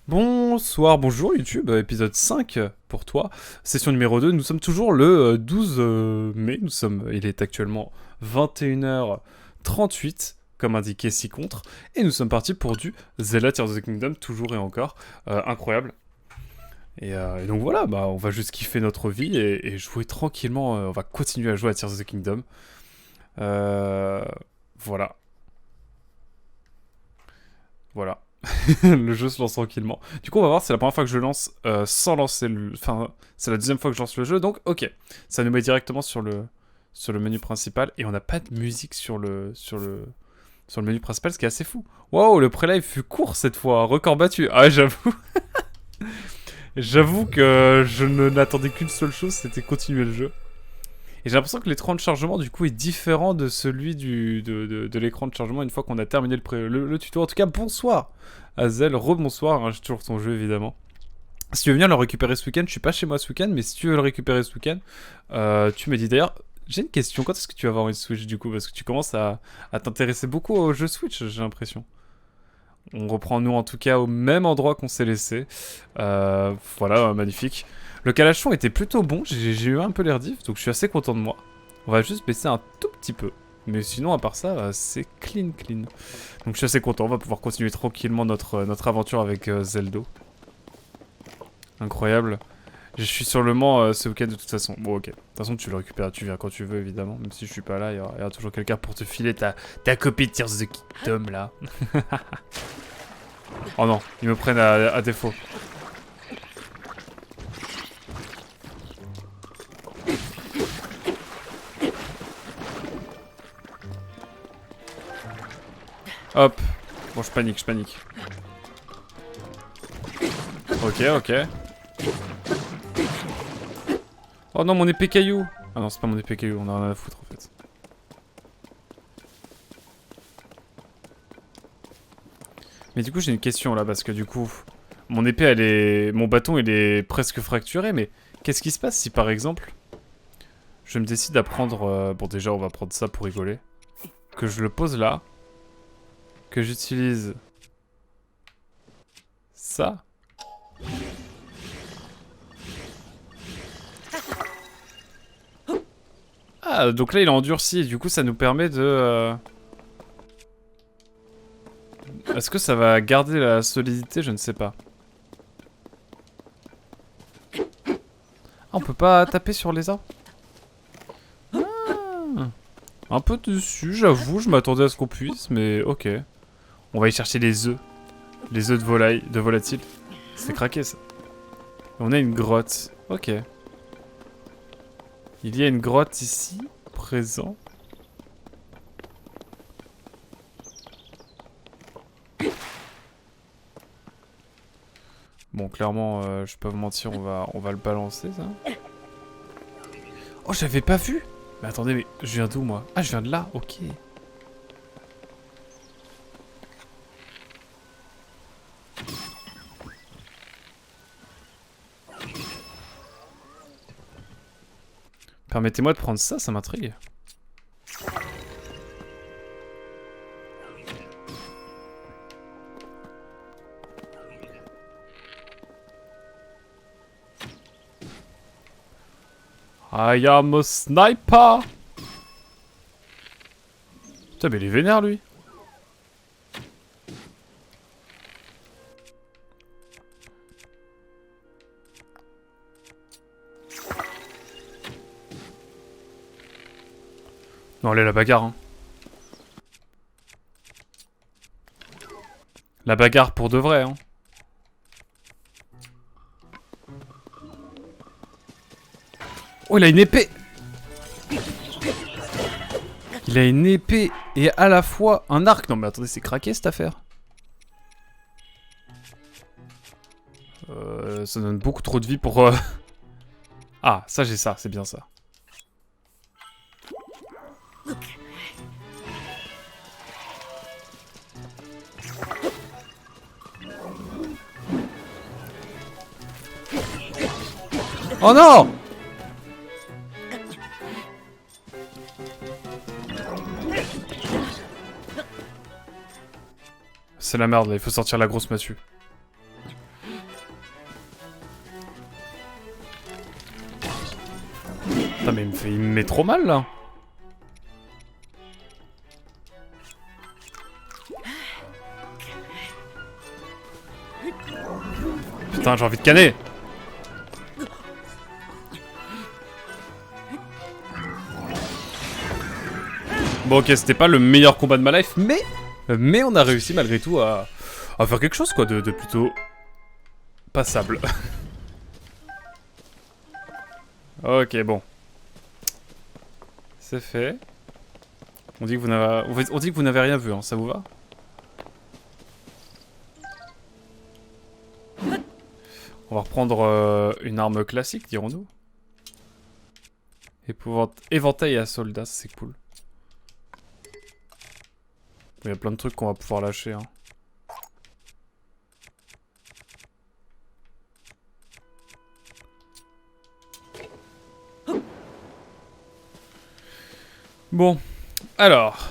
Bonsoir, bonjour YouTube, épisode 5 pour toi, session numéro 2, nous sommes toujours le 12 mai, il est actuellement 21h38, comme indiqué ci-contre, et nous sommes partis pour du Zelda Tears of the Kingdom, toujours et encore, incroyable. Et donc voilà, bah, on va juste kiffer notre vie et jouer tranquillement, on va continuer à jouer à Tears of the Kingdom. Voilà. Voilà. Le jeu se lance tranquillement. Du coup, on va voir, c'est la première fois que je lance sans lancer le... Enfin, c'est la deuxième fois que je lance le jeu, donc ok. Ça nous met directement sur le menu principal, et on n'a pas de musique sur le menu principal, ce qui est assez fou. Wow, le pré-live fut court cette fois, record battu. Ah, j'avoue. J'avoue que je n'attendais qu'une seule chose, c'était continuer le jeu. Et j'ai l'impression que l'écran de chargement, du coup, est différent de celui de l'écran de chargement une fois qu'on a terminé le tuto. En tout cas, bonsoir Azel, rebonsoir, hein, j'ai toujours ton jeu, évidemment. Si tu veux venir le récupérer ce week-end, je suis pas chez moi ce week-end, mais si tu veux le récupérer ce week-end, tu me dis d'ailleurs... J'ai une question, quand est-ce que tu vas avoir une Switch, du coup? Parce que tu commences à t'intéresser beaucoup aux jeux Switch, j'ai l'impression. On reprend, nous, en tout cas, au même endroit qu'on s'est laissé. Voilà, magnifique. Le calachon était plutôt bon, j'ai eu un peu l'air diff, donc je suis assez content de moi. On va juste baisser un tout petit peu. Mais sinon, à part ça, c'est clean. Donc je suis assez content, on va pouvoir continuer tranquillement notre aventure avec Zeldo. Incroyable. Je suis sur le Mans ce week-end de toute façon. Bon, ok. De toute façon, tu le récupères, tu viens quand tu veux, évidemment. Même si je suis pas là, il y aura toujours quelqu'un pour te filer ta copie de Tears of the Kingdom, là. Oh non, ils me prennent à défaut. Hop. Bon, je panique. Ok. Oh non, mon épée caillou. Ah non, c'est pas mon épée caillou, on a rien à foutre en fait. Mais du coup, j'ai une question là, parce que du coup, mon épée, mon bâton, il est presque fracturé, mais qu'est-ce qui se passe si par exemple, je me décide à prendre... bon, déjà, on va prendre ça pour rigoler. Que je le pose là. Que j'utilise ça. Ah, donc là, il est endurci, et du coup, ça nous permet de... Est-ce que ça va garder la solidité? Je ne sais pas. Ah, on peut pas taper sur les arbres? Ah. Un peu dessus, j'avoue, je m'attendais à ce qu'on puisse, mais ok. On va y chercher les œufs. Les œufs de volaille, de volatile. C'est craqué ça. On a une grotte. Ok. Il y a une grotte ici, présent. Bon, clairement, je peux pas vous mentir, on va le balancer ça. Oh, j'avais pas vu. Mais attendez, mais je viens d'où moi? Ah, je viens de là, ok. Permettez-moi de prendre ça, ça m'intrigue. I am a sniper. Putain, mais il est vénère lui. Non, allez, la bagarre, hein. La bagarre pour de vrai, hein. Oh, il a une épée. Il a une épée et à la fois un arc. Non mais attendez, c'est craqué cette affaire. Ça donne beaucoup trop de vie pour... Ah, ça j'ai ça, c'est bien ça. Oh non! C'est la merde là, il faut sortir la grosse massue. Putain, mais il me met trop mal là. Putain, j'ai envie de canner. Bon, ok, c'était pas le meilleur combat de ma life, mais on a réussi malgré tout à faire quelque chose quoi de plutôt passable. Ok, bon. C'est fait. On dit que vous n'avez rien vu, hein, ça vous va? On va reprendre une arme classique, dirons-nous. Éventail à soldats, c'est cool. Il y a plein de trucs qu'on va pouvoir lâcher. Hein. Bon, alors.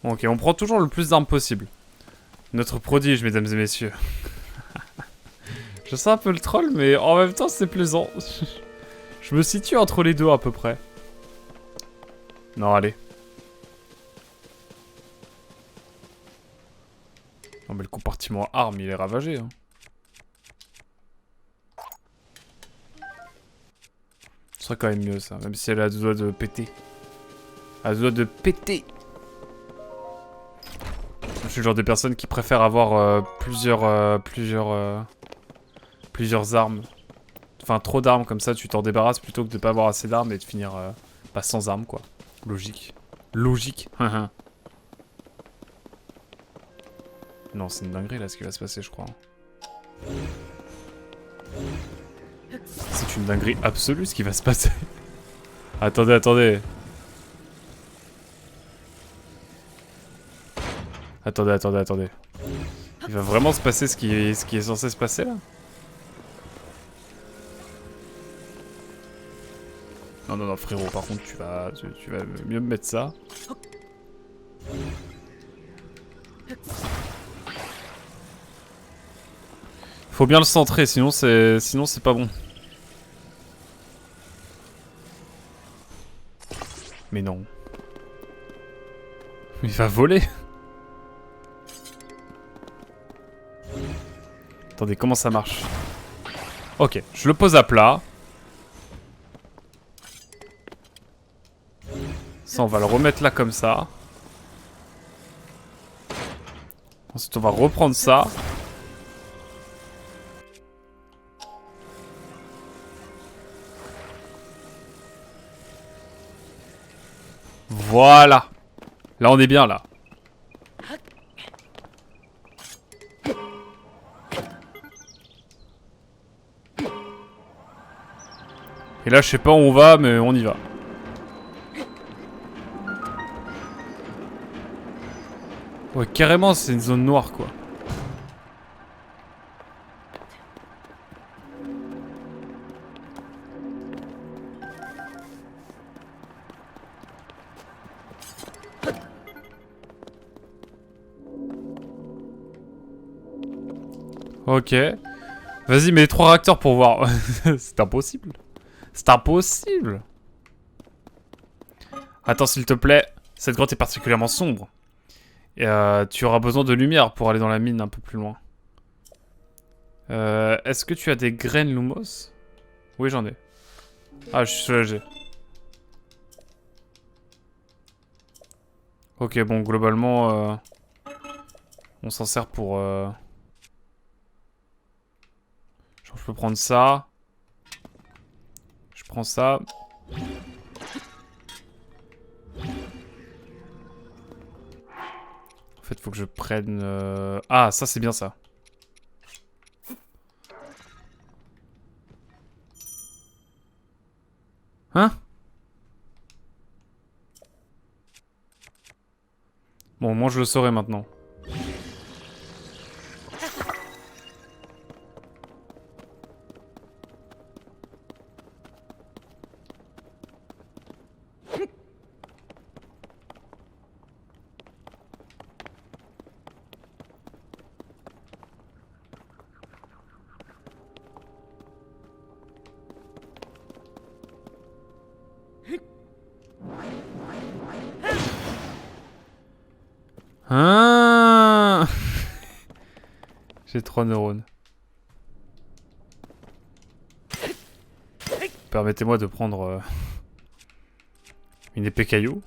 Ok, on prend toujours le plus d'armes possible. Notre prodige, mesdames et messieurs. Je sens un peu le troll, mais en même temps, c'est plaisant. Je me situe entre les deux à peu près. Non, allez. Non, mais le compartiment armes, il est ravagé. Hein. Ce serait quand même mieux, ça. Même si elle a deux doigts de péter. Elle a deux doigts de péter. Je suis le genre de personne qui préfère avoir plusieurs armes. Enfin, trop d'armes, comme ça, tu t'en débarrasses plutôt que de pas avoir assez d'armes et de finir pas sans armes, quoi. Logique. Logique. Non, c'est une dinguerie, là, ce qui va se passer, je crois. C'est une dinguerie absolue, ce qui va se passer. Attendez, attendez. Attendez, attendez, attendez. Il va vraiment se passer ce qui est censé se passer, là? Non, non, non, frérot, par contre, tu vas mieux me mettre ça. Faut bien le centrer, sinon c'est pas bon. Mais non. Il va voler. Attendez, comment ça marche? Ok, je le pose à plat. Ça, on va le remettre là comme ça. Ensuite, on va reprendre ça. Voilà. Là, on est bien, là. Et là, je sais pas où on va, mais on y va. Ouais, carrément, c'est une zone noire, quoi. Ok. Vas-y, mets les 3 réacteurs pour voir. C'est impossible. C'est impossible. Attends, s'il te plaît. Cette grotte est particulièrement sombre. Et tu auras besoin de lumière pour aller dans la mine un peu plus loin. Est-ce que tu as des graines Lumos? Oui, j'en ai. Ah, je suis soulagé. Ok, bon, globalement, on s'en sert pour... Genre, je peux prendre ça. Je prends ça. En fait, faut que je prenne... Ah, ça, c'est bien ça. Hein? Bon, moi, je le saurai maintenant. Ah. J'ai 3 neurones. Permettez-moi de prendre une épée caillou.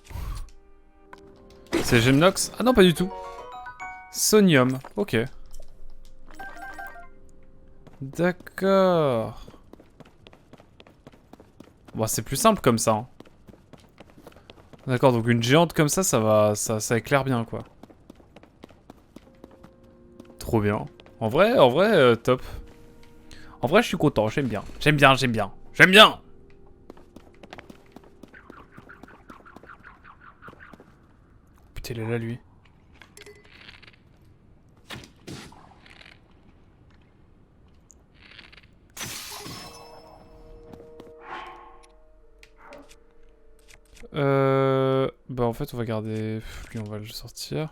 C'est Gemnox? Ah non, pas du tout. Sonium, ok. D'accord. Bon, c'est plus simple comme ça. Hein. D'accord, donc une géante comme ça, ça éclaire bien, quoi. Trop bien. En vrai, top. En vrai, je suis content, j'aime bien. J'aime bien. Putain, il est là, lui. Bah en fait on va garder... Lui on va le sortir.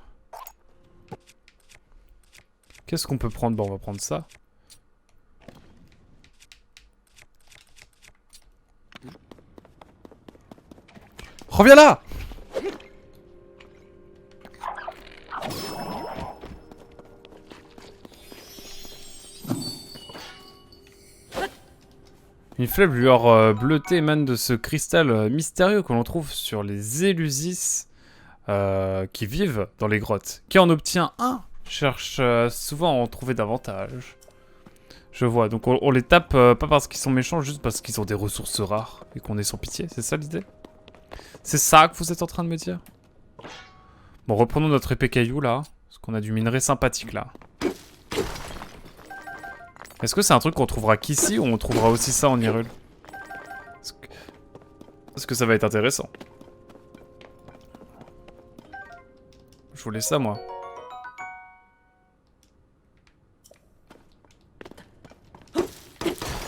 Qu'est-ce qu'on peut prendre? Bon on va prendre ça. Reviens là! Une faible lueur bleutée émane de ce cristal mystérieux que l'on trouve sur les Élusis qui vivent dans les grottes. Qui en obtient un cherche souvent à en trouver davantage. Je vois, donc on les tape pas parce qu'ils sont méchants, juste parce qu'ils ont des ressources rares et qu'on est sans pitié, c'est ça l'idée? C'est ça que vous êtes en train de me dire? Bon, reprenons notre épée caillou là, parce qu'on a du minerai sympathique là. Est-ce que c'est un truc qu'on trouvera qu'ici ou on trouvera aussi ça en Hyrule? Est-ce que ça va être intéressant? Je voulais ça moi.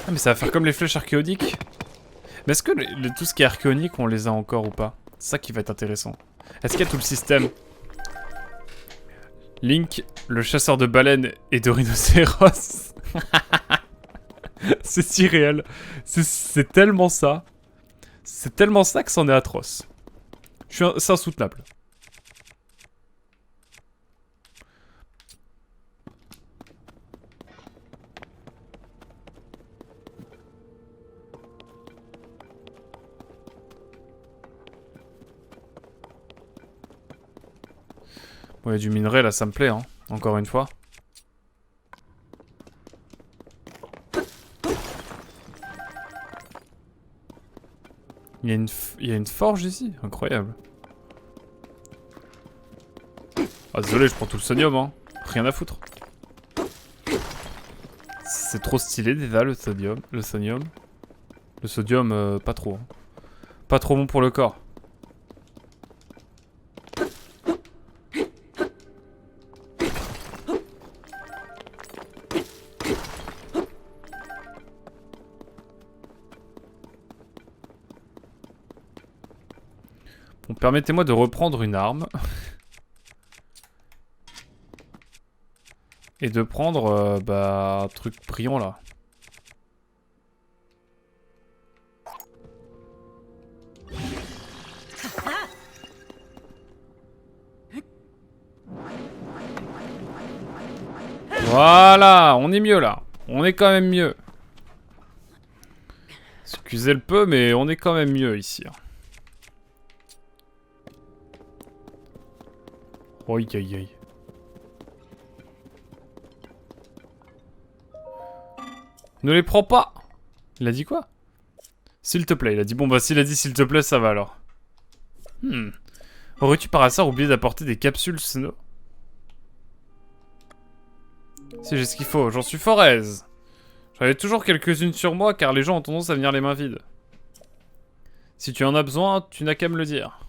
Ah mais ça va faire comme les flèches archéoniques. Mais est-ce que tout ce qui est archéonique on les a encore ou pas? C'est ça qui va être intéressant. Est-ce qu'il y a tout le système? Link, le chasseur de baleines et de rhinocéros. C'est si réel. C'est tellement ça. C'est tellement ça que c'en est atroce. C'est insoutenable. Bon, il y a du minerai là, ça me plaît, hein. Encore une fois. Il y a une forge ici, incroyable. Ah désolé, je prends tout le sonium, hein. Rien à foutre. C'est trop stylé déjà le sodium. Le sodium, pas trop. Hein. Pas trop bon pour le corps. Bon, permettez-moi de reprendre une arme. Et de prendre, bah, un truc brillant là. Voilà, on est mieux là. On est quand même mieux. Excusez le peu, mais on est quand même mieux ici. Aïe aïe aïe. Ne les prends pas. Il a dit quoi? S'il te plaît, il a dit bon bah s'il a dit s'il te plaît ça va alors. Aurais-tu par hasard oublié d'apporter des capsules Snow? Si j'ai ce qu'il faut, j'en suis fort aise. J'en ai toujours quelques-unes sur moi car les gens ont tendance à venir les mains vides. Si tu en as besoin, tu n'as qu'à me le dire.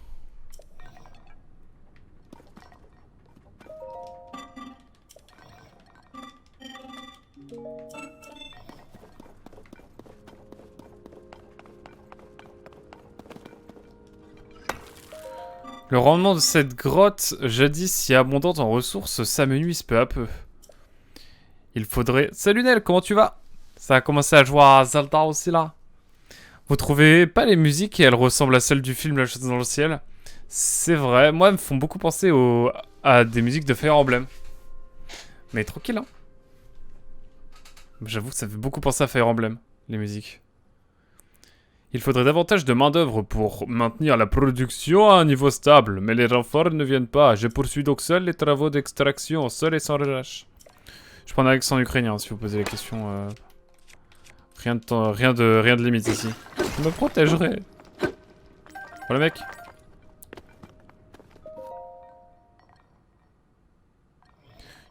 Le rendement de cette grotte, jadis si abondante en ressources, s'amenuise peu à peu. Il faudrait... Salut Nel, comment tu vas? Ça a commencé à jouer à Zelda aussi là. Vous trouvez pas les musiques et elles ressemblent à celles du film La Chose dans le ciel? C'est vrai, moi elles me font beaucoup penser à des musiques de Fire Emblem. Mais tranquille, hein. J'avoue que ça fait beaucoup penser à Fire Emblem, les musiques. Il faudrait davantage de main-d'œuvre pour maintenir la production à un niveau stable, mais les renforts ne viennent pas. Je poursuis donc seul les travaux d'extraction, seul et sans relâche. Je prends un accent ukrainien si vous posez la question. Rien de limite ici. Je me protégerai. Voilà mec.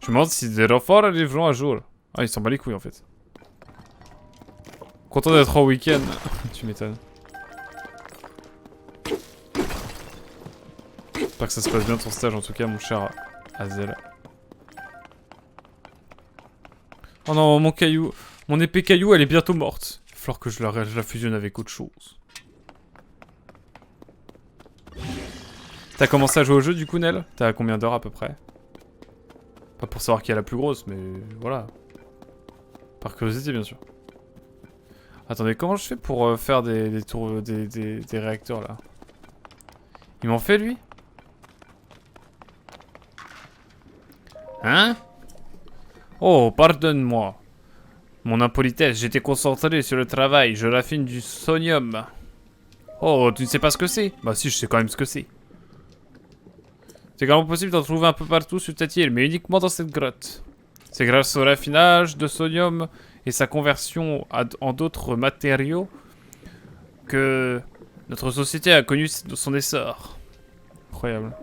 Je me demande si des renforts arriveront un jour. Ah, il s'en bat les couilles en fait. Content d'être en week-end. Tu m'étonnes. J'espère que ça se passe bien ton stage en tout cas, mon cher Hazel. Oh non, mon caillou. Mon épée caillou, elle est bientôt morte. Il va falloir que je la fusionne avec autre chose. T'as commencé à jouer au jeu du coup, Nel? T'as combien d'heures à peu près? Pas pour savoir qui est la plus grosse, mais voilà. Par curiosité, bien sûr. Attendez, comment je fais pour faire des tours, des réacteurs là? Il m'en fait lui? Hein? Oh, pardonne-moi. Mon impolitesse, j'étais concentré sur le travail, je raffine du sonium. Oh, tu ne sais pas ce que c'est? Bah si, je sais quand même ce que c'est. C'est également possible d'en trouver un peu partout sur cette île, mais uniquement dans cette grotte. C'est grâce au raffinage de sodium et sa conversion en d'autres matériaux que notre société a connu son essor. Incroyable.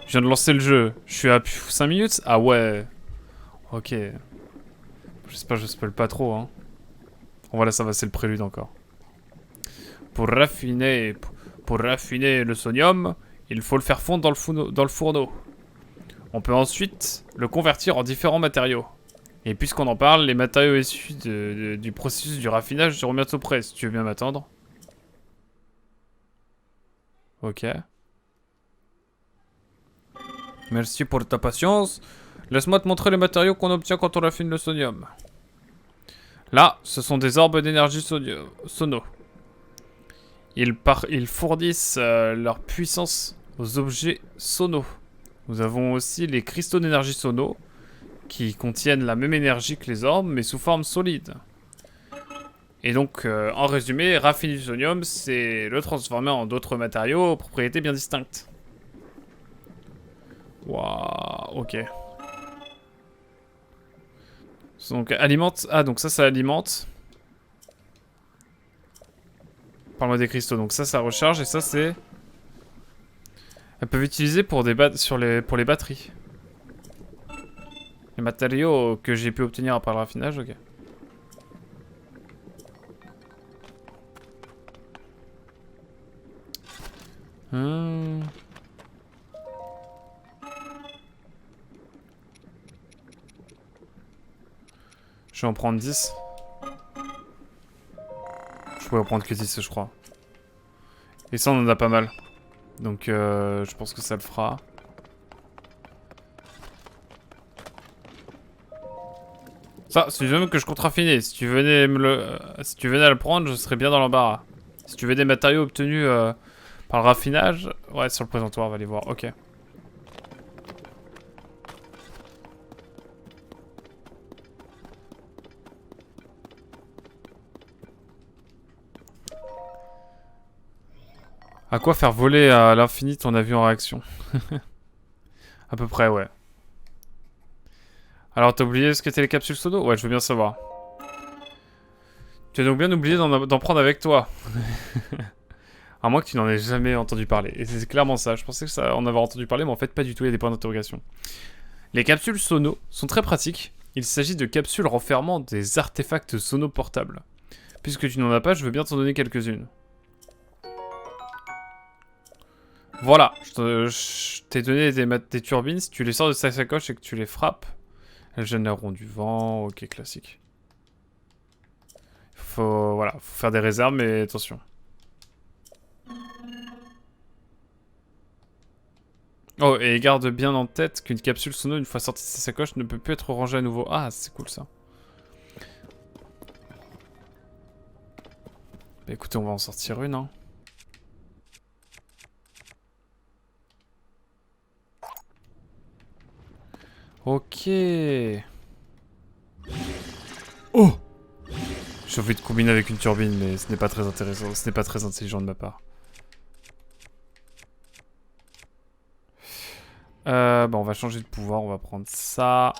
Je viens de lancer le jeu. Je suis à 5 minutes? Ah ouais. Ok. J'espère que je spoil pas trop, hein. Bon, voilà, ça va, c'est le prélude encore. Pour raffiner le sodium, il faut le faire fondre dans le fourneau. On peut ensuite le convertir en différents matériaux. Et puisqu'on en parle, les matériaux issus du processus du raffinage seront bientôt prêts, si tu veux bien m'attendre. Ok. Merci pour ta patience. Laisse-moi te montrer les matériaux qu'on obtient quand on raffine le sodium. Là, ce sont des orbes d'énergie sono. Ils fournissent leur puissance aux objets sono. Nous avons aussi les cristaux d'énergie sono, qui contiennent la même énergie que les orbes, mais sous forme solide. Et donc, en résumé, raffiner du sodium, c'est le transformer en d'autres matériaux aux propriétés bien distinctes. Waouh, ok. Donc, alimente... Ah, donc ça alimente. Parle-moi des cristaux. Donc ça recharge, et ça, c'est... Elles peuvent utiliser pour pour les batteries. Les matériaux que j'ai pu obtenir après le raffinage, ok. Je vais en prendre 10. Je pourrais en prendre que 10, je crois. Et ça, on en a pas mal. Donc, je pense que ça le fera. Ça, c'est même que je compte raffiner. Si tu venais à le prendre, je serais bien dans l'embarras. Si tu veux des matériaux obtenus par le raffinage, ouais, sur le présentoir, on va les voir. Ok. À quoi faire voler à l'infini ton avion en réaction? À peu près, ouais. Alors, t'as oublié ce qu'étaient les capsules sono? Ouais, je veux bien savoir. Tu as donc bien oublié d'en prendre avec toi. À moins que tu n'en aies jamais entendu parler. Et c'est clairement ça. Je pensais que ça en avait entendu parler, mais en fait, pas du tout. Il y a des points d'interrogation. Les capsules sono sont très pratiques. Il s'agit de capsules renfermant des artefacts sono portables. Puisque tu n'en as pas, je veux bien t'en donner quelques-unes. Voilà, je t'ai donné des turbines. Si tu les sors de ta sacoche et que tu les frappes, elles généreront du vent. Ok, classique. Voilà, faut faire des réserves, mais attention. Oh, et garde bien en tête qu'une capsule sono, une fois sortie de sa sacoche, ne peut plus être rangée à nouveau. Ah, c'est cool ça. Bah écoutez, on va en sortir une, hein. Ok. Oh! J'ai envie de combiner avec une turbine, mais ce n'est pas très intéressant. Ce n'est pas très intelligent de ma part. Bah on va changer de pouvoir. On va prendre ça.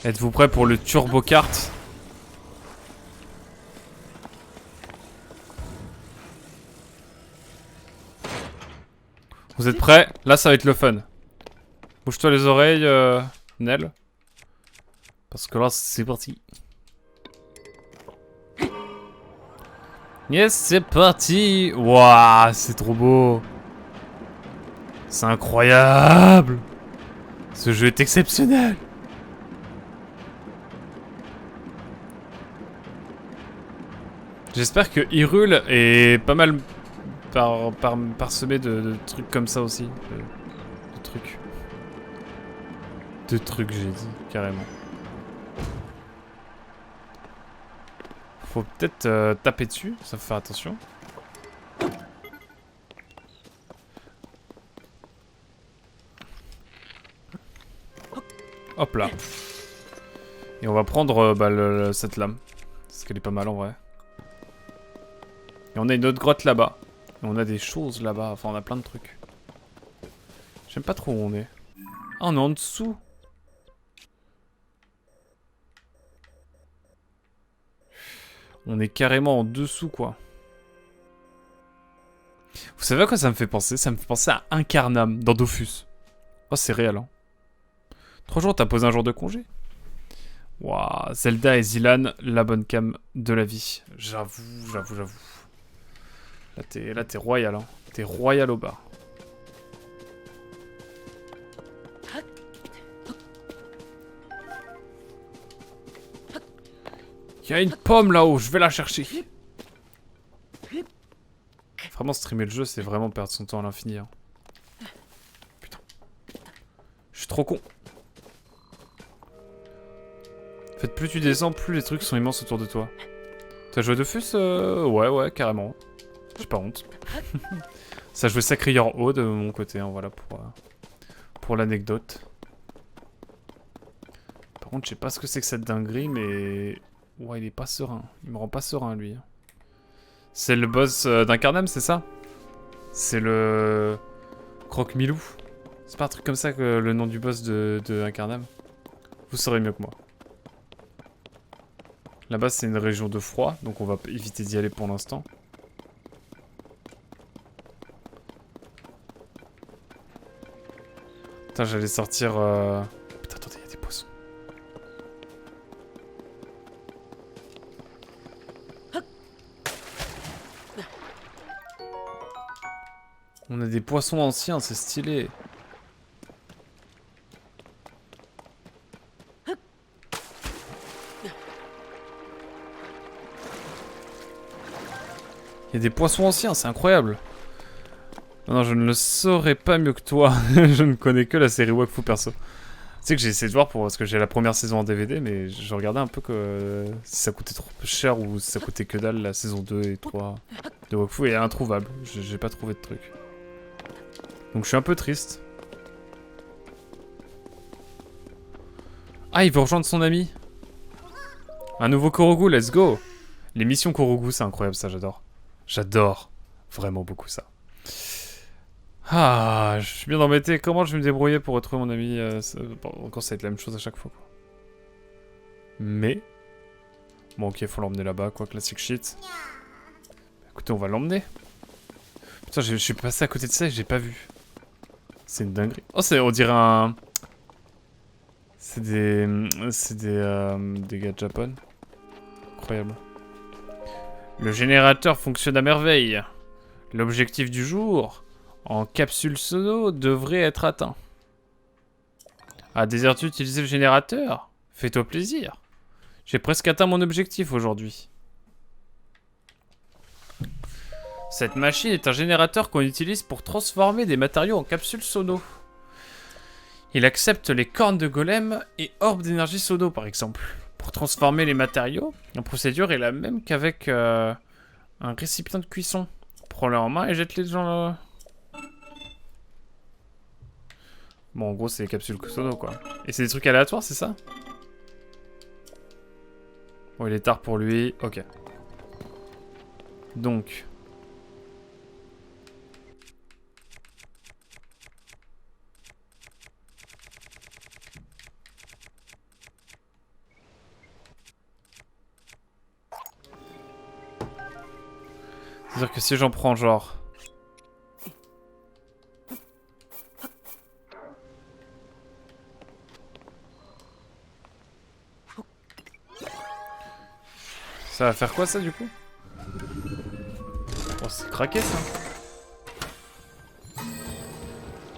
Êtes-vous prêts pour le turbo kart? Vous êtes prêts? Là, ça va être le fun. Bouge-toi les oreilles, Nel. Parce que là, c'est parti. Yes, c'est parti. Waouh, c'est trop beau. C'est incroyable. Ce jeu est exceptionnel. J'espère que Hyrule est pas mal parsemé de trucs comme ça aussi. De trucs. De trucs, j'ai dit, carrément. Faut peut-être taper dessus, ça faut faire attention. Hop là. Et on va prendre bah, cette lame. Parce qu'elle est pas mal en vrai. Et on a une autre grotte là-bas. Et on a des choses là-bas. Enfin, on a plein de trucs. J'aime pas trop où on est. Ah, on est en dessous. On est carrément en dessous, quoi. Vous savez à quoi ça me fait penser? Ça me fait penser à Incarnam dans Dofus. Oh, c'est réel, hein. 3 jours, t'as posé un jour de congé? Waouh, Zelda et Zilan, la bonne cam de la vie. J'avoue. Là, t'es royal, hein. T'es royal au bar. Il y a une pomme là-haut, je vais la chercher. Vraiment, streamer le jeu, c'est vraiment perdre son temps à l'infini. Hein. Putain. Je suis trop con. En fait, plus tu descends, plus les trucs sont immenses autour de toi. T'as joué Dofus ouais, carrément. J'ai pas honte. Ça jouait sacré en haut de mon côté, hein, voilà, pour l'anecdote. Par contre, je sais pas ce que c'est que cette dinguerie, mais... Ouais, il est pas serein. Il me rend pas serein, lui. C'est le boss d'Incarnam, c'est ça? C'est le... Croque-Milou. C'est pas un truc comme ça que le nom du boss de Incarnam? Vous saurez mieux que moi. Là-bas, c'est une région de froid, donc on va éviter d'y aller pour l'instant. Putain, j'allais sortir... Putain, attendez, il y a des poissons. On a des poissons anciens, c'est stylé. Il y a des poissons anciens, c'est incroyable. Non, je ne le saurais pas mieux que toi. Je ne connais que la série Wakfu perso. Tu sais que j'ai essayé de voir parce que j'ai la première saison en DVD, mais je regardais un peu que si ça coûtait trop cher ou si ça coûtait que dalle la saison 2 et 3 de Wakfu est introuvable. J'ai pas trouvé de truc. Donc je suis un peu triste. Ah, il veut rejoindre son ami. Un nouveau Korogu, let's go. Les missions Korogu, c'est incroyable, ça, j'adore. J'adore vraiment beaucoup ça. Ah, je suis bien embêté. Comment je vais me débrouiller pour retrouver mon ami encore ça va être la même chose à chaque fois, quoi. Mais... Bon, ok, faut l'emmener là-bas, quoi, classic shit. Écoutez, on va l'emmener. Putain, je suis passé à côté de ça et j'ai pas vu. C'est une dinguerie. Oh, on dirait un... C'est des gars de Japon. Incroyable. Le générateur fonctionne à merveille. L'objectif du jour, en capsule sono, devrait être atteint. Ah, désires-tu utiliser le générateur? Fais-toi plaisir. J'ai presque atteint mon objectif aujourd'hui. Cette machine est un générateur qu'on utilise pour transformer des matériaux en capsules sono. Il accepte les cornes de golem et orbes d'énergie sono, par exemple. Pour transformer les matériaux, la procédure est la même qu'avec un récipient de cuisson. Prends-le en main et jette-les dans le... Bon, en gros, c'est les capsules Sono, quoi. Et c'est des trucs aléatoires, c'est ça? Bon, il est tard pour lui. Ok. Donc... c'est-à-dire que si j'en prends genre... Ça va faire quoi ça du coup? Oh c'est craqué ça.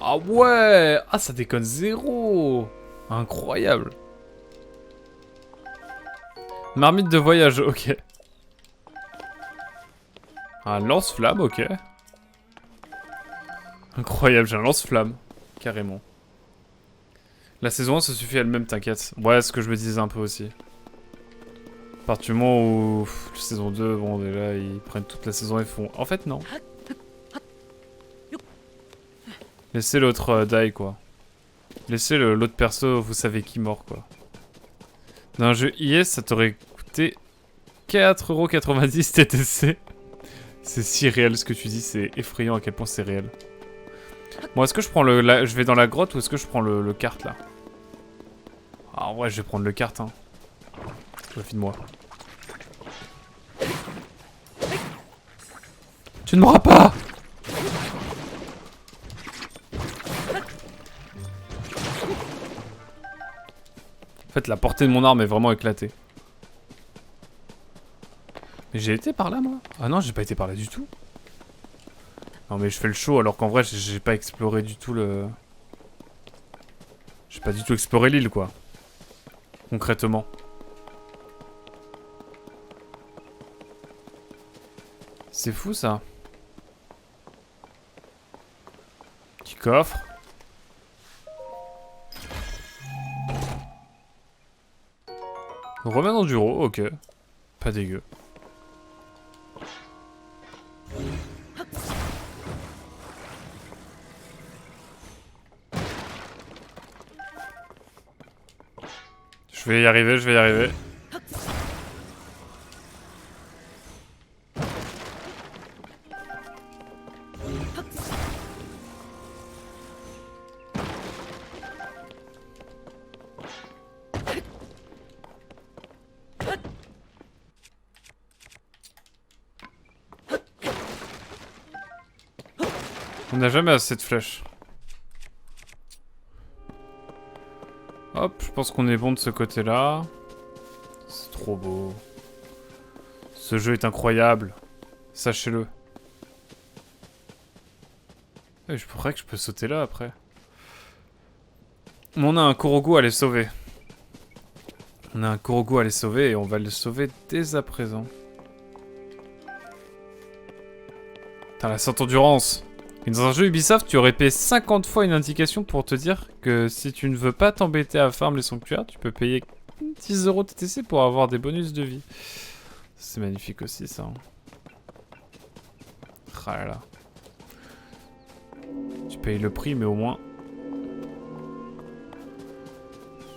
Ah ouais. Ah ça déconne zéro. Incroyable. Marmite de voyage, ok. Un lance-flamme, ok. Incroyable, j'ai un lance-flamme. Carrément. La saison 1 ça suffit elle-même, t'inquiète. Ouais, ce que je me disais un peu aussi. À partir du moment où... la saison 2, bon déjà, ils prennent toute la saison et font... En fait, non. Laissez l'autre die, quoi. Laissez l'autre perso, vous savez qui mort, quoi. Dans un jeu IS, ça t'aurait coûté 4,90€ TTC. C'est si réel ce que tu dis, c'est effrayant à quel point c'est réel. Bon, est-ce que je prends je vais dans la grotte ou est-ce que je prends le kart, là? Ah, ouais, je vais prendre le kart, hein. Profite-moi. Tu ne m'auras pas! En fait, la portée de mon arme est vraiment éclatée. Mais j'ai été par là, moi? Ah non, j'ai pas été par là du tout. Non, mais je fais le show alors qu'en vrai, j'ai pas exploré du tout le... J'ai pas du tout exploré l'île, quoi. Concrètement. C'est fou, ça. Petit coffre. Remets dans du raw, ok. Pas dégueu. Je vais y arriver, je vais y arriver. On n'a jamais assez de flèches. Hop, je pense qu'on est bon de ce côté-là. C'est trop beau. Ce jeu est incroyable. Sachez-le. Je pourrais que je peux sauter là après. On a un Korogu à les sauver. On a un Korogu à les sauver et on va le sauver dès à présent. Putain, la Sainte Endurance. Et dans un jeu Ubisoft, tu aurais payé 50 fois une indication pour te dire que si tu ne veux pas t'embêter à farm les sanctuaires, tu peux payer 10€ TTC pour avoir des bonus de vie. C'est magnifique aussi ça. Ah là là. Tu payes le prix mais au moins...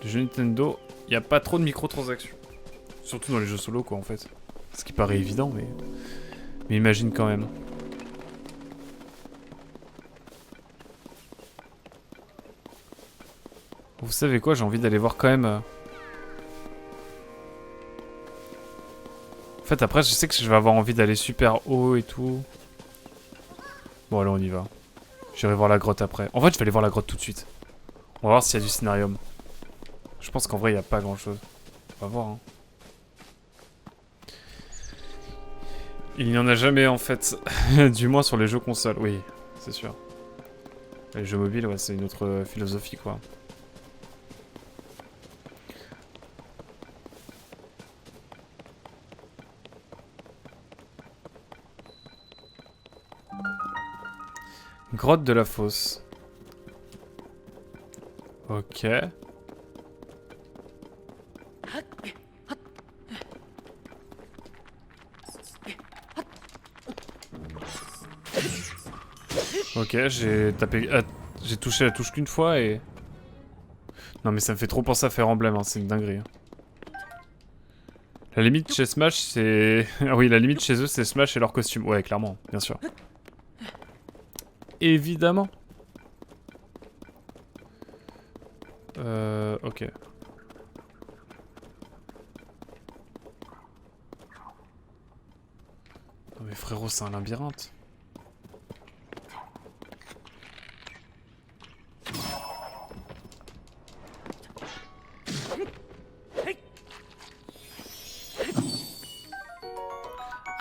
Le jeu Nintendo, il n'y a pas trop de microtransactions. Surtout dans les jeux solo quoi en fait. Ce qui paraît évident mais imagine quand même. Vous savez quoi, j'ai envie d'aller voir quand même... En fait, après, je sais que je vais avoir envie d'aller super haut et tout. Bon, allez, on y va. J'irai voir la grotte après. En fait, je vais aller voir la grotte tout de suite. On va voir s'il y a du scénarium. Je pense qu'en vrai, il n'y a pas grand-chose. On va voir, hein. Il n'y en a jamais, en fait. Du moins sur les jeux consoles. Oui, c'est sûr. Les jeux mobiles, ouais, c'est une autre philosophie, quoi. Grotte de la fosse. Ok. Ok, j'ai tapé... ah, j'ai touché la touche qu'une fois et... Non mais ça me fait trop penser à Fire Emblem, hein, c'est une dinguerie. Hein. La limite chez Smash, c'est... Ah oui, la limite chez eux, c'est Smash et leur costume. Ouais, clairement, bien sûr. Évidemment. Ok. Non mais frérot, c'est un labyrinthe.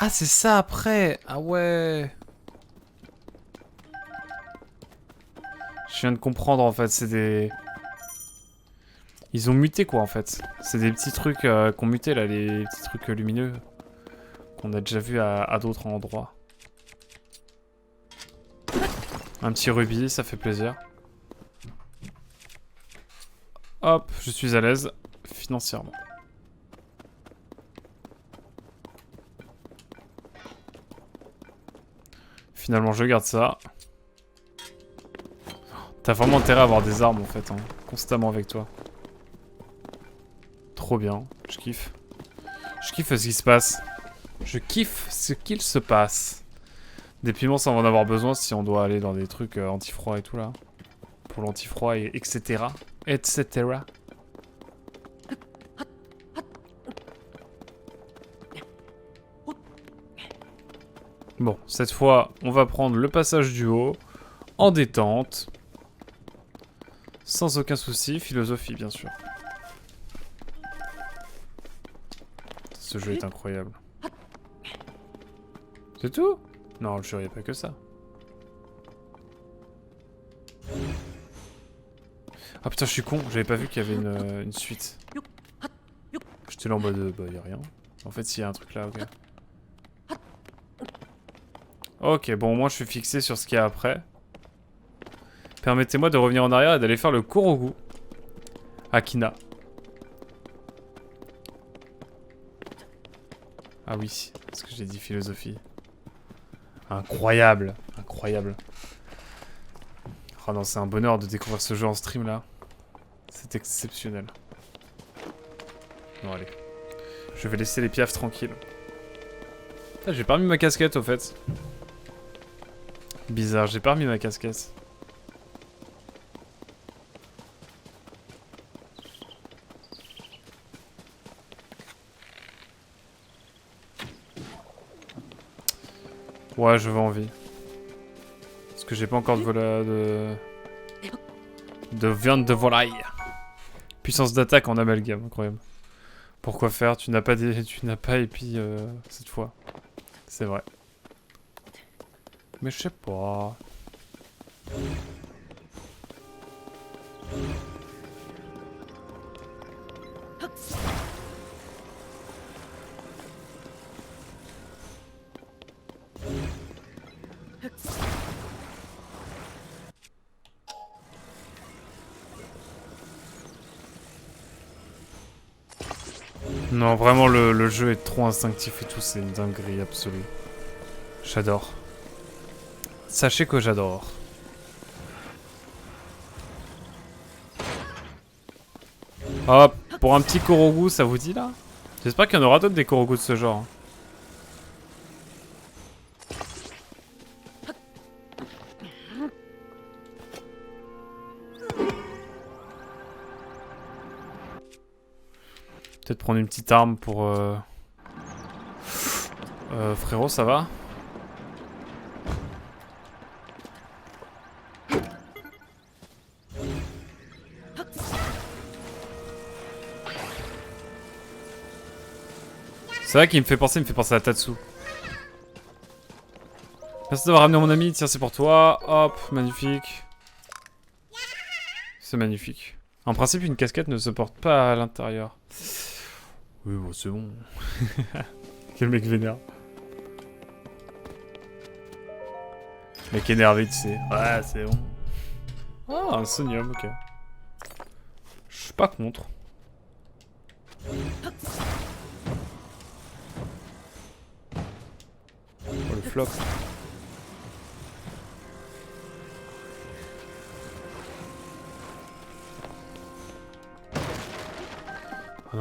Ah, c'est ça après. Ah ouais. Je viens de comprendre en fait, c'est des... Ils ont muté quoi en fait. C'est des petits trucs qu'on muté là, les petits trucs lumineux qu'on a déjà vu à d'autres endroits. Un petit rubis, ça fait plaisir. Hop, je suis à l'aise financièrement. Finalement, je garde ça. T'as vraiment intérêt à avoir des armes en fait, hein, constamment avec toi. Trop bien, je kiffe. Je kiffe ce qui se passe. Je kiffe ce qu'il se passe. Des piments, ça on va en avoir besoin si on doit aller dans des trucs anti-froid et tout là. Pour l'anti-froid et etc. Etc. Bon, cette fois, on va prendre le passage du haut, en détente. Sans aucun souci, philosophie bien sûr. Ce jeu est incroyable. C'est tout? Non, le jeu, il n'y a pas que ça. Ah putain, je suis con, j'avais pas vu qu'il y avait une suite. J'étais là en mode, bah y'a rien. En fait, s'il y a un truc là, ok. Ok, bon, moi je suis fixé sur ce qu'il y a après. Permettez-moi de revenir en arrière et d'aller faire le Korogu. Akina. Ah oui, parce que j'ai dit philosophie. Incroyable, incroyable. Oh non, c'est un bonheur de découvrir ce jeu en stream là. C'est exceptionnel. Bon allez. Je vais laisser les piafs tranquilles. Ah, j'ai pas remis ma casquette au fait. Bizarre, j'ai pas remis ma casquette. Ouais, je veux envie. Parce que j'ai pas encore de viande de volaille. Puissance d'attaque en amalgame, incroyable. Pourquoi faire? Tu n'as pas épi cette fois. C'est vrai. Mais je sais pas. Non, vraiment, le jeu est trop instinctif et tout, c'est une dinguerie absolue. J'adore. Sachez que j'adore. Hop, pour un petit Korogu, ça vous dit là? J'espère qu'il y en aura d'autres des Korogu de ce genre. Hein. Peut-être prendre une petite arme pour... frérot, ça va? C'est vrai qu'il me fait penser à Tatsu. Merci d'avoir ramené mon ami, tiens c'est pour toi. Hop, magnifique. C'est magnifique. En principe, une casquette ne se porte pas à l'intérieur. Oui, bon, c'est bon. Quel mec vénère. Mec énervé, tu sais. Ouais, c'est bon. Ah, un sonium, ok. Je suis pas contre. Oh, le flop.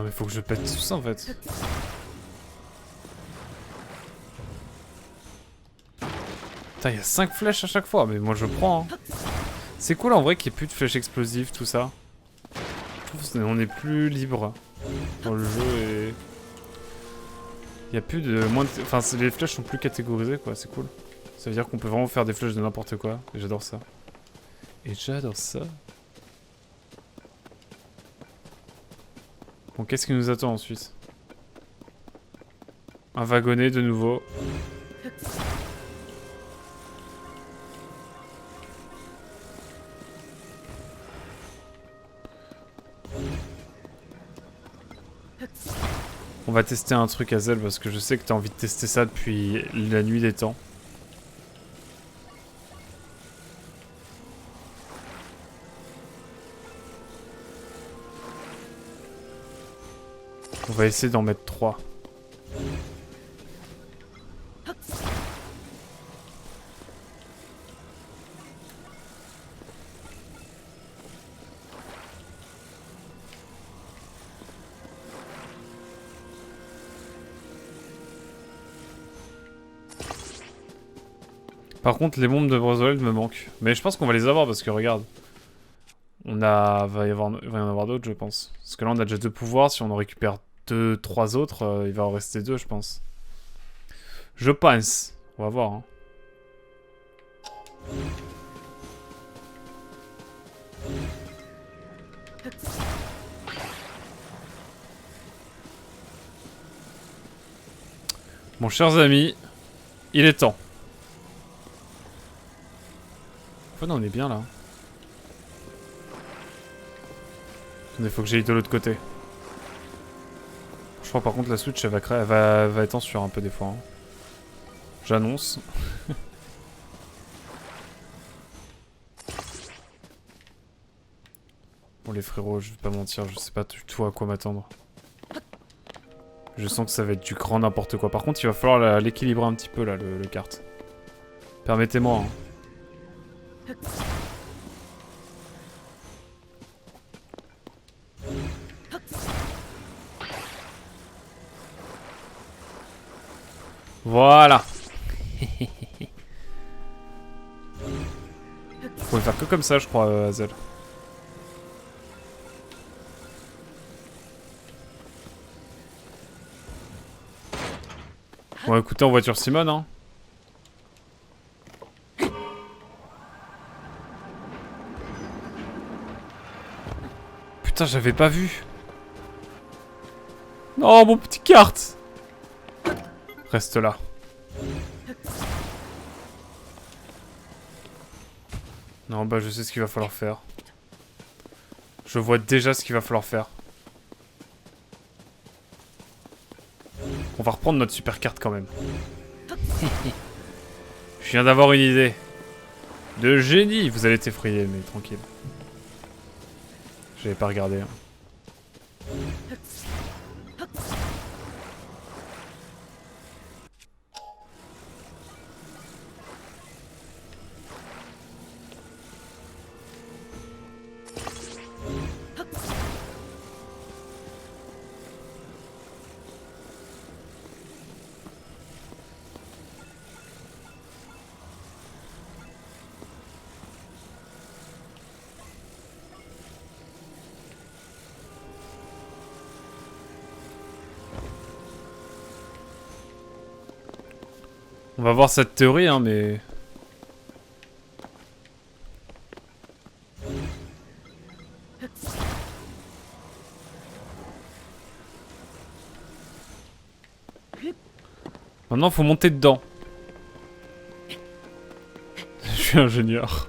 Non mais faut que je pète tout ça en fait. Putain, il y a 5 flèches à chaque fois, mais moi je prends. Hein. C'est cool en vrai qu'il n'y ait plus de flèches explosives, tout ça. Je trouve qu'on est plus libre dans le jeu et... Il y a plus de... Enfin, les flèches sont plus catégorisées quoi, c'est cool. Ça veut dire qu'on peut vraiment faire des flèches de n'importe quoi, et j'adore ça. Et j'adore ça. Bon, qu'est-ce qui nous attend ensuite? Un wagonnet de nouveau. On va tester un truc Hazel parce que je sais que t'as envie de tester ça depuis la nuit des temps. On va essayer d'en mettre 3. Par contre, les bombes de Broswell me manquent. Mais je pense qu'on va les avoir parce que regarde. Va y en avoir d'autres, je pense. Parce que là, on a déjà 2 pouvoirs. Si on en récupère 3 autres, il va en rester 2, je pense. Je pense. On va voir. Hein. Mon chers amis, il est temps. Oh non, on est bien là. Il faut que j'aille de l'autre côté. Je crois par contre la Switch elle va être en sueur un peu des fois. Hein. J'annonce. Bon les frérots, je vais pas mentir, je sais pas du tout à quoi m'attendre. Je sens que ça va être du grand n'importe quoi. Par contre il va falloir l'équilibrer un petit peu là, le kart. Permettez-moi. Hein. Voilà. Faut le faire que comme ça, je crois, Hazel. Bon, écoutez, en voiture Simone, hein. Putain, j'avais pas vu. Non, mon petit kart. Reste là. Non, bah je sais ce qu'il va falloir faire. Je vois déjà ce qu'il va falloir faire. On va reprendre notre super carte quand même. Je viens d'avoir une idée. De génie. Vous allez t'effrayer, mais tranquille. J'avais pas regardé. Hein. On va voir cette théorie, hein, mais... Maintenant, faut monter dedans. Je suis ingénieur.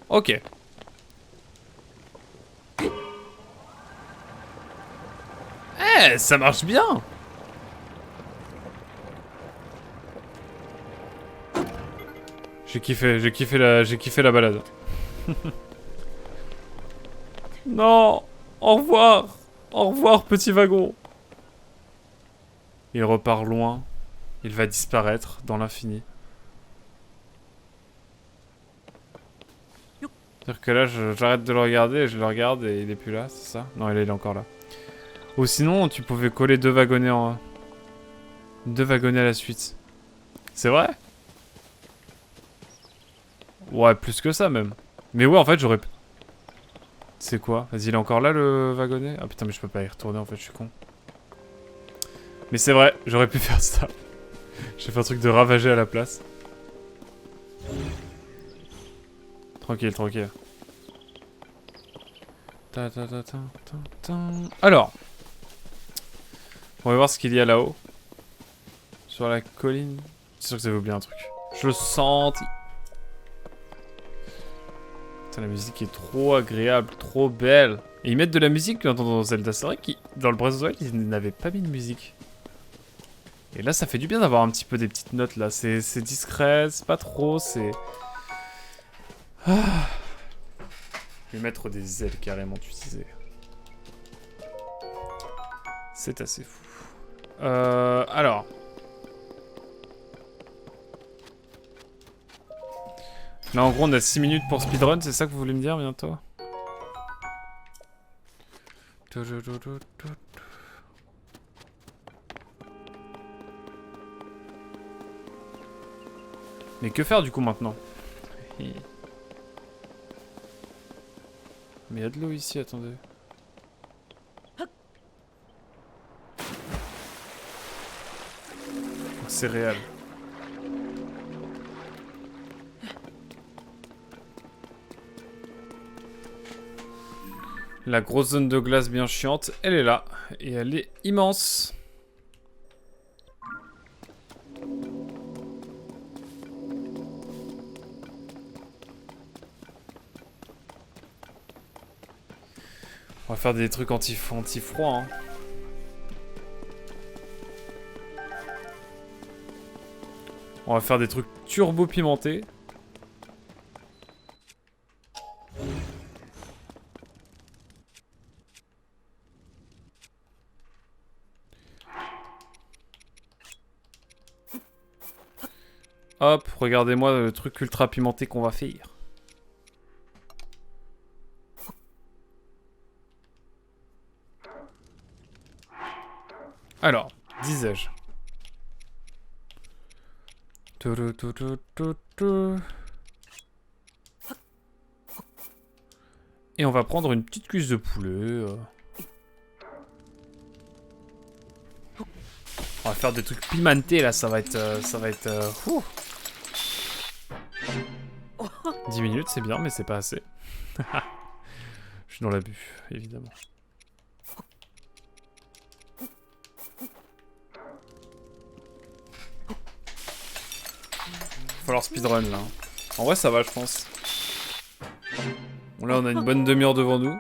Ok. Eh, ça marche bien. J'ai kiffé la balade. Non, au revoir petit wagon. Il repart loin, il va disparaître dans l'infini. C'est-à-dire que là, j'arrête de le regarder, et je le regarde et il est plus là, c'est ça? Non, il est encore là. Ou sinon, tu pouvais coller deux wagonnets en... Deux wagonnets à la suite. C'est vrai? Ouais, plus que ça même. Mais ouais, en fait, j'aurais... C'est quoi? Vas-y, il est encore là, le wagonnet? Ah putain, mais je peux pas y retourner, en fait, je suis con. Mais c'est vrai, j'aurais pu faire ça. J'ai fait un truc de ravager à la place. Tranquille, tranquille. Alors, on va voir ce qu'il y a là-haut. Sur la colline. C'est sûr que j'avais oublié un truc. Je le sens. Putain, la musique est trop agréable, trop belle. Et ils mettent de la musique dans Zelda. C'est vrai que dans le Breath of the Wild, ils n'avaient pas mis de musique. Et là, ça fait du bien d'avoir un petit peu des petites notes là. C'est discret, c'est pas trop, c'est... Ah. Je vais mettre des ailes carrément, tu disais. C'est assez fou. Alors. Là, en gros, on a 6 minutes pour speedrun, c'est ça que vous voulez me dire bientôt? Mais que faire du coup maintenant? Mais il y a de l'eau ici, attendez. C'est réel. La grosse zone de glace bien chiante, elle est là. Et elle est immense. On va faire des trucs anti-froid, hein. On va faire des trucs turbo pimentés. Hop, regardez-moi le truc ultra pimenté qu'on va faire. Alors, disais-je. Et on va prendre une petite cuisse de poulet. On va faire des trucs pimentés là, ça va être... 10 minutes, c'est bien, mais c'est pas assez. Je suis dans l'abus, évidemment. Va falloir speedrun là. En vrai, ça va, je pense. Bon, là, on a une bonne demi-heure devant nous.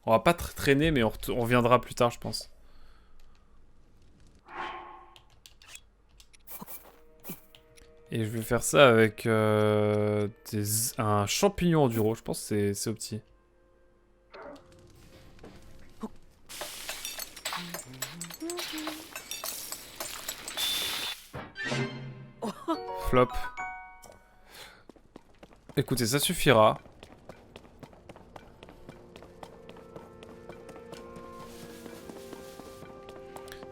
On va pas traîner, mais on reviendra plus tard, je pense. Et je vais faire ça avec un champignon enduro. Je pense que c'est au petit. Flop. Écoutez, ça suffira.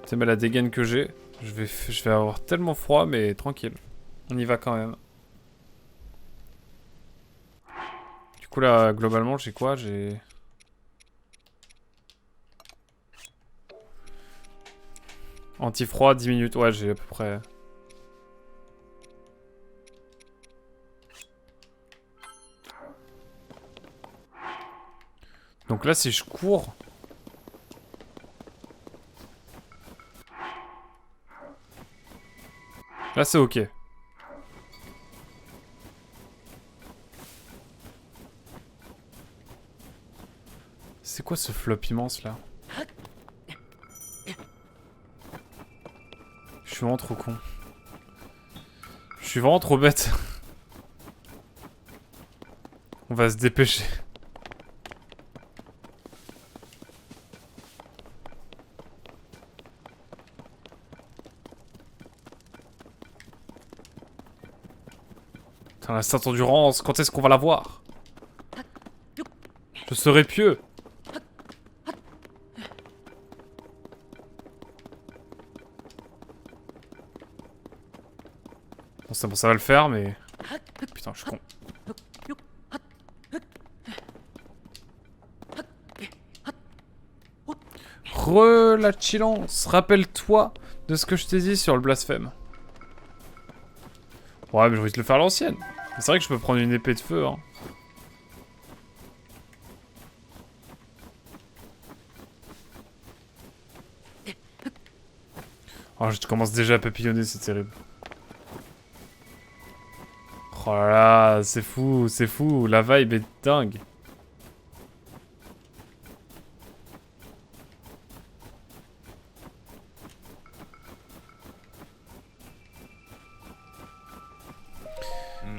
C'est mal la dégaine que j'ai. Je vais avoir tellement froid, mais tranquille. On y va quand même. Du coup là, globalement, j'ai quoi? J'ai... Anti-froid, 10 minutes. Ouais, j'ai à peu près... Donc là, si je cours... Là, c'est ok. C'est quoi ce flop immense, là? Je suis vraiment trop con. Je suis vraiment trop bête. On va se dépêcher. Putain, la Sainte Endurance, quand est-ce qu'on va la voir? Je serais pieux. Bon, c'est bon, ça va le faire, mais... Putain, je suis con. Relachilance, rappelle-toi de ce que je t'ai dit sur le blasphème. Ouais, mais je vais te le faire à l'ancienne. C'est vrai que je peux prendre une épée de feu, hein. Oh, je commence déjà à papillonner, c'est terrible. Oh là là, c'est fou, la vibe est dingue.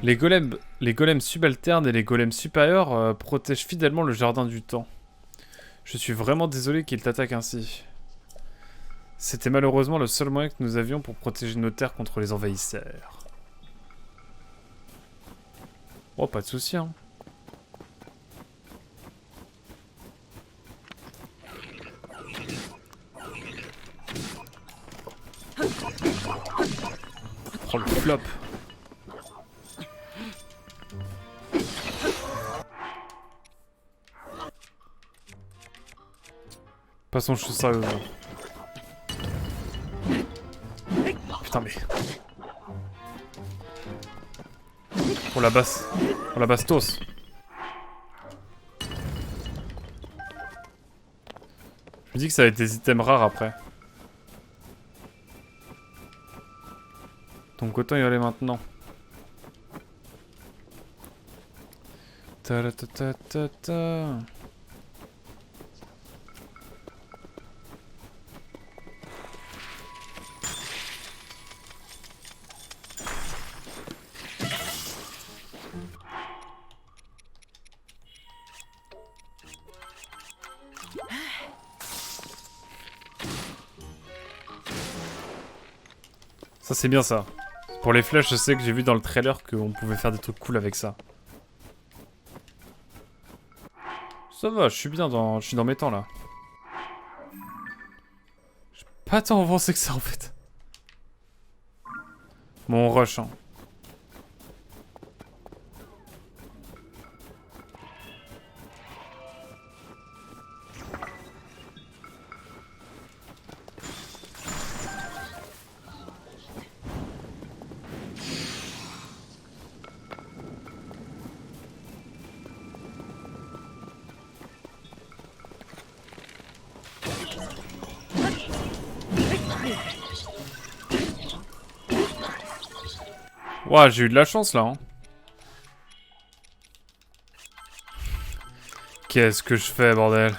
Les golems subalternes et les golems supérieurs protègent fidèlement le jardin du temps. Je suis vraiment désolé qu'ils t'attaquent ainsi. C'était malheureusement le seul moyen que nous avions pour protéger nos terres contre les envahisseurs. Oh, pas de soucis, hein. Oh, le flop. Passons, je suis sérieux. Putain, mais... Oh la basse. Oh la bastos. Je me dis que ça va être des items rares après. Donc autant y aller maintenant. Ta ta ta ta ta. Ça c'est bien ça. Pour les flèches, je sais que j'ai vu dans le trailer qu'on pouvait faire des trucs cool avec ça. Ça va, je suis bien dans... Je suis dans mes temps là. J'ai pas tant avancé que ça en fait. Bon, on rush hein. Ouah, j'ai eu de la chance là. Hein. Qu'est-ce que je fais, bordel?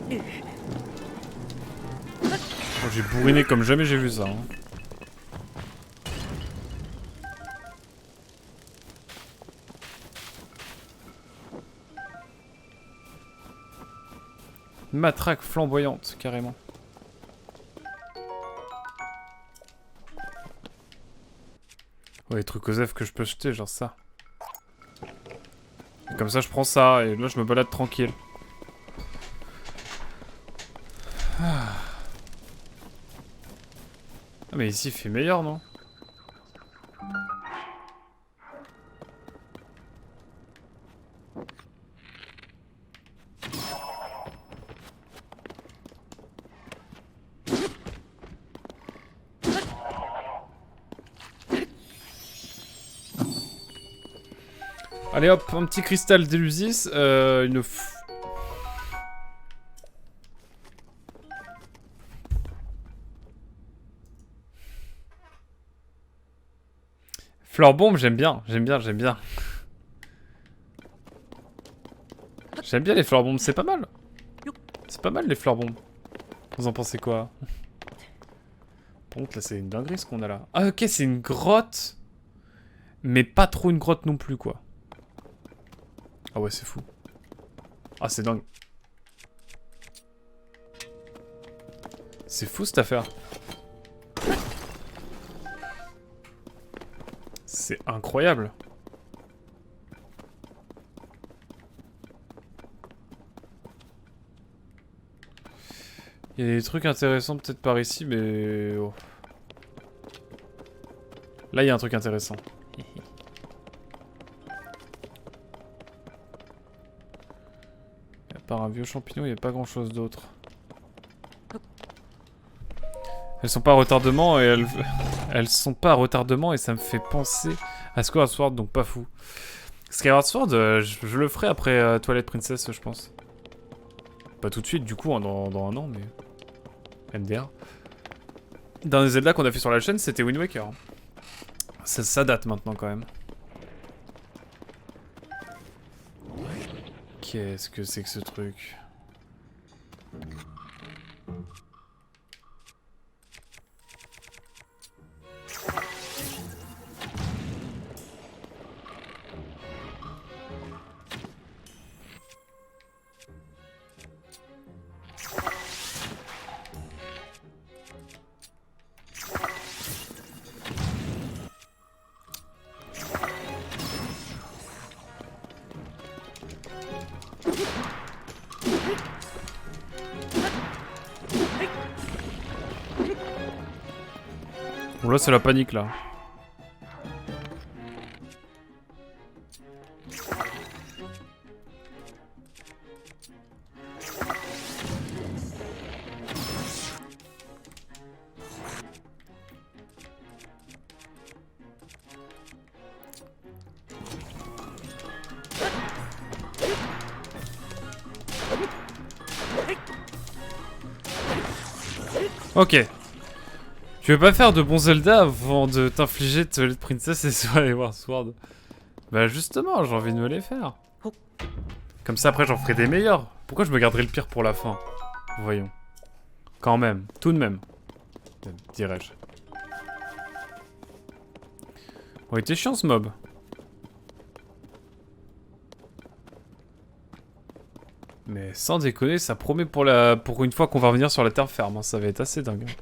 Oh, j'ai bourriné comme jamais j'ai vu ça. Hein. Matraque flamboyante, carrément. Ouais, les trucs OSEF que je peux jeter, genre ça. Et comme ça, je prends ça, et là, je me balade tranquille. Ah, mais ici, il fait meilleur, non? Allez hop, un petit cristal d'Elusis, une... Fleur bombe, j'aime bien. J'aime bien les fleurs bombes, c'est pas mal. C'est pas mal les fleurs bombes. Vous en pensez quoi? Par contre, là, c'est une dinguerie ce qu'on a là. Ah, ok, c'est une grotte. Mais pas trop une grotte non plus, quoi. Ah ouais, c'est fou. Ah, c'est dingue. C'est fou cette affaire. C'est incroyable. Il y a des trucs intéressants peut-être par ici, mais... Oh. Là, il y a un truc intéressant. À part un vieux champignon, il n'y a pas grand-chose d'autre. Elles sont pas à retardement et elles sont pas à retardement et ça me fait penser à Skyward Sword, donc pas fou. Skyward Sword, je le ferai après Twilight Princess, je pense. Pas tout de suite, du coup, hein, dans un an, mais... MDR. Dans les Zelda qu'on a fait sur la chaîne, c'était Wind Waker. Ça date maintenant, quand même. Qu'est-ce que c'est que ce truc? Bon là c'est la panique là. Ok. Tu veux pas faire de bons Zelda avant de t'infliger Twilight Princess et Skyward Sword? Bah justement, j'ai envie de me les faire. Comme ça après j'en ferai des meilleurs. Pourquoi je me garderai le pire pour la fin? Voyons. Quand même, tout de même. Dirais-je. Bon, il était chiant ce mob. Mais sans déconner, ça promet pour une fois qu'on va revenir sur la terre ferme, hein. Ça va être assez dingue.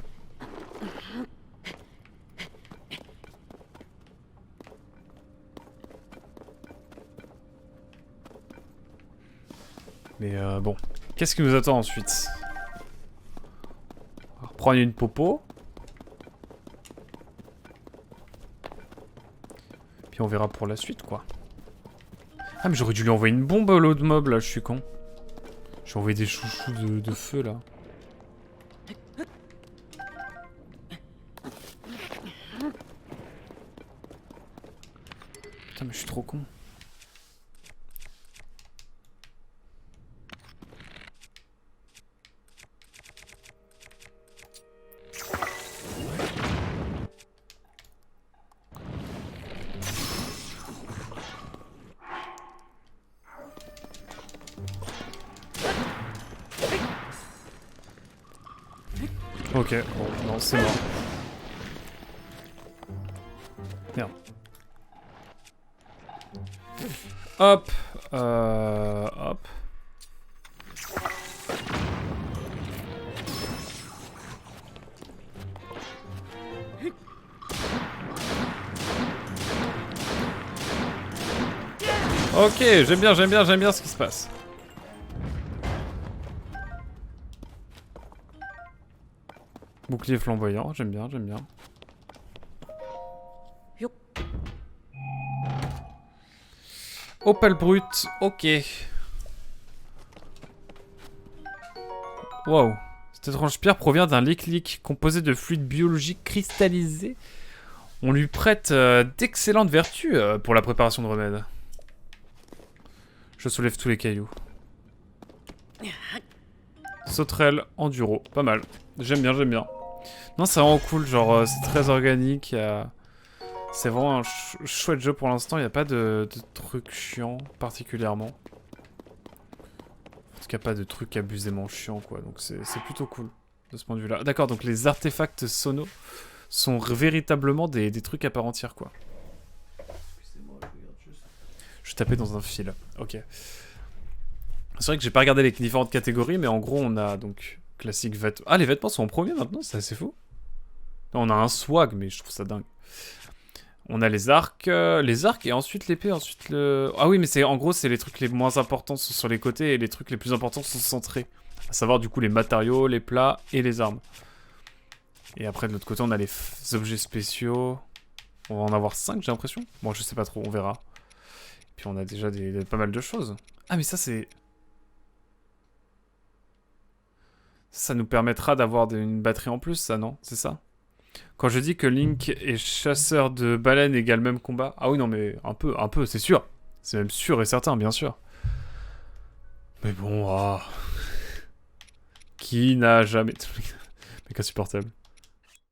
Mais bon, qu'est-ce qui nous attend ensuite? On va reprendre une popo. Puis on verra pour la suite, quoi. Ah, mais j'aurais dû lui envoyer une bombe à l'autre mob, là, je suis con. J'ai envoyé des chouchous de feu, là. Putain, mais je suis trop con. Ok, bon, non, c'est mort. Merde. Hop. Hop. Ok, j'aime bien ce qui se passe. Bouclier flamboyant, j'aime bien. Opale brut, ok. Wow. Cette étrange pierre provient d'un lick composé de fluide biologique cristallisé. On lui prête d'excellentes vertus pour la préparation de remèdes. Je soulève tous les cailloux. Sauterelle, enduro, pas mal. J'aime bien. Non, c'est vraiment cool, genre c'est très organique. C'est vraiment un chouette jeu pour l'instant, il n'y a pas de trucs chiants particulièrement. En tout cas, pas de trucs abusément chiants, quoi. Donc c'est plutôt cool de ce point de vue-là. D'accord, donc les artefacts sonos sont véritablement des trucs à part entière, quoi. Je tapais dans un fil, ok. C'est vrai que j'ai pas regardé les différentes catégories, mais en gros, on a donc classique vêtements. Ah, les vêtements sont en premier maintenant, c'est assez fou. Non, on a un swag, mais je trouve ça dingue. On a les arcs et ensuite l'épée, ensuite le... Ah oui, mais c'est en gros, c'est les trucs les moins importants sont sur les côtés et les trucs les plus importants sont centrés À savoir du coup les matériaux, les plats et les armes. Et après de l'autre côté on a les objets spéciaux. On va en avoir 5 j'ai l'impression. Bon je sais pas trop, on verra. Puis on a déjà pas mal de choses. Ah mais ça c'est... Ça nous permettra d'avoir une batterie en plus ça non? C'est ça? Quand je dis que Link est chasseur de baleines égale même combat... Ah oui non mais un peu, c'est sûr. C'est même sûr et certain bien sûr. Mais bon, ah... Qui n'a jamais... Mec insupportable.